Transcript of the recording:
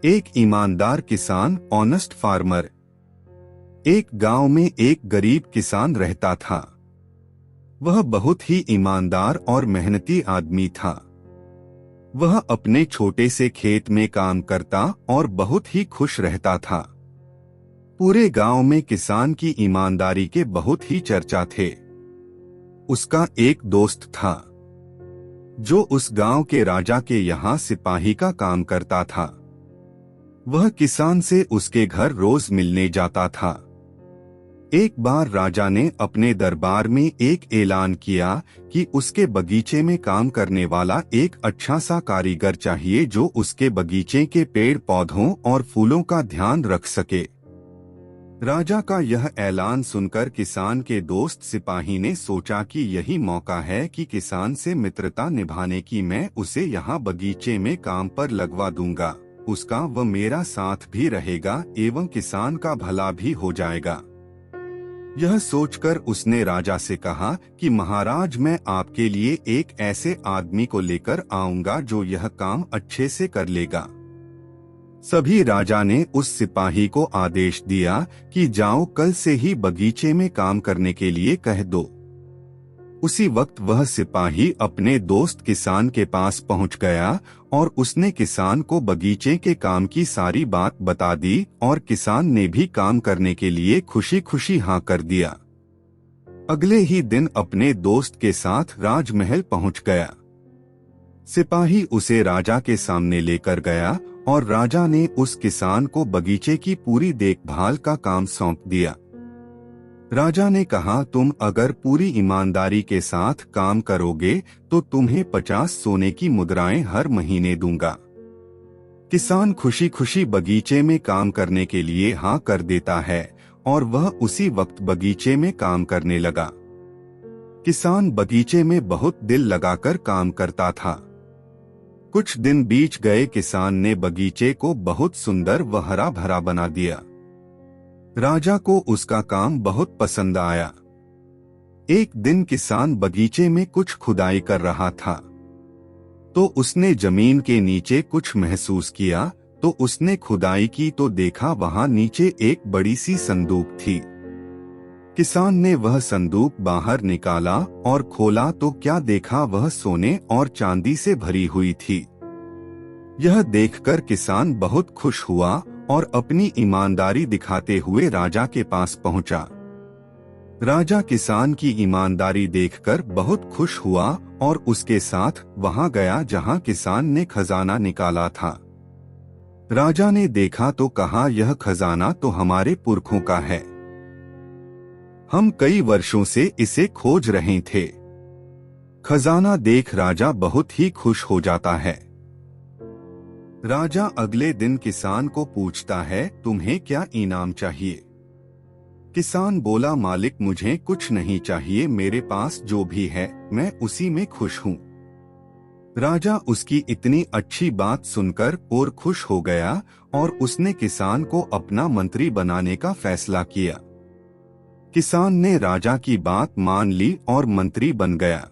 एक ईमानदार किसान, ऑनेस्ट फार्मर। एक गांव में एक गरीब किसान रहता था। वह बहुत ही ईमानदार और मेहनती आदमी था। वह अपने छोटे से खेत में काम करता और बहुत ही खुश रहता था। पूरे गांव में किसान की ईमानदारी के बहुत ही चर्चा थे। उसका एक दोस्त था जो उस गांव के राजा के यहाँ सिपाही का काम करता था। वह किसान से उसके घर रोज मिलने जाता था। एक बार राजा ने अपने दरबार में एक ऐलान किया कि उसके बगीचे में काम करने वाला एक अच्छा सा कारीगर चाहिए जो उसके बगीचे के पेड़ पौधों और फूलों का ध्यान रख सके। राजा का यह ऐलान सुनकर किसान के दोस्त सिपाही ने सोचा कि यही मौका है कि किसान से मित्रता निभाने की। मैं उसे यहाँ बगीचे में काम पर लगवा दूंगा, उसका व मेरा साथ भी रहेगा एवं किसान का भला भी हो जाएगा। यह सोचकर उसने राजा से कहा कि महाराज, मैं आपके लिए एक ऐसे आदमी को लेकर आऊंगा जो यह काम अच्छे से कर लेगा। सभी राजा ने उस सिपाही को आदेश दिया कि जाओ, कल से ही बगीचे में काम करने के लिए कह दो। उसी वक्त वह सिपाही अपने दोस्त किसान के पास पहुंच गया और उसने किसान को बगीचे के काम की सारी बात बता दी और किसान ने भी काम करने के लिए खुशी खुशी हाँ कर दिया। अगले ही दिन अपने दोस्त के साथ राजमहल पहुंच गया। सिपाही उसे राजा के सामने लेकर गया और राजा ने उस किसान को बगीचे की पूरी देखभाल का काम सौंप दिया। राजा ने कहा, तुम अगर पूरी ईमानदारी के साथ काम करोगे तो तुम्हें 50 सोने की मुद्राएं हर महीने दूंगा। किसान खुशी खुशी बगीचे में काम करने के लिए हाँ कर देता है और वह उसी वक्त बगीचे में काम करने लगा। किसान बगीचे में बहुत दिल लगाकर काम करता था। कुछ दिन बीत गए। किसान ने बगीचे को बहुत सुंदर व हरा भरा बना दिया। राजा को उसका काम बहुत पसंद आया। एक दिन किसान बगीचे में कुछ खुदाई कर रहा था तो उसने जमीन के नीचे कुछ महसूस किया। तो उसने खुदाई की तो देखा वहां नीचे एक बड़ी सी संदूक थी। किसान ने वह संदूक बाहर निकाला और खोला तो क्या देखा, वह सोने और चांदी से भरी हुई थी। यह देखकर किसान बहुत खुश हुआ और अपनी ईमानदारी दिखाते हुए राजा के पास पहुंचा। राजा किसान की ईमानदारी देखकर बहुत खुश हुआ और उसके साथ वहां गया जहां किसान ने खजाना निकाला था। राजा ने देखा तो कहा, यह खजाना तो हमारे पुरखों का है, हम कई वर्षों से इसे खोज रहे थे। खजाना देख राजा बहुत ही खुश हो जाता है। राजा अगले दिन किसान को पूछता है, तुम्हें क्या इनाम चाहिए? किसान बोला, मालिक, मुझे कुछ नहीं चाहिए, मेरे पास जो भी है मैं उसी में खुश हूँ। राजा उसकी इतनी अच्छी बात सुनकर और खुश हो गया और उसने किसान को अपना मंत्री बनाने का फैसला किया। किसान ने राजा की बात मान ली और मंत्री बन गया।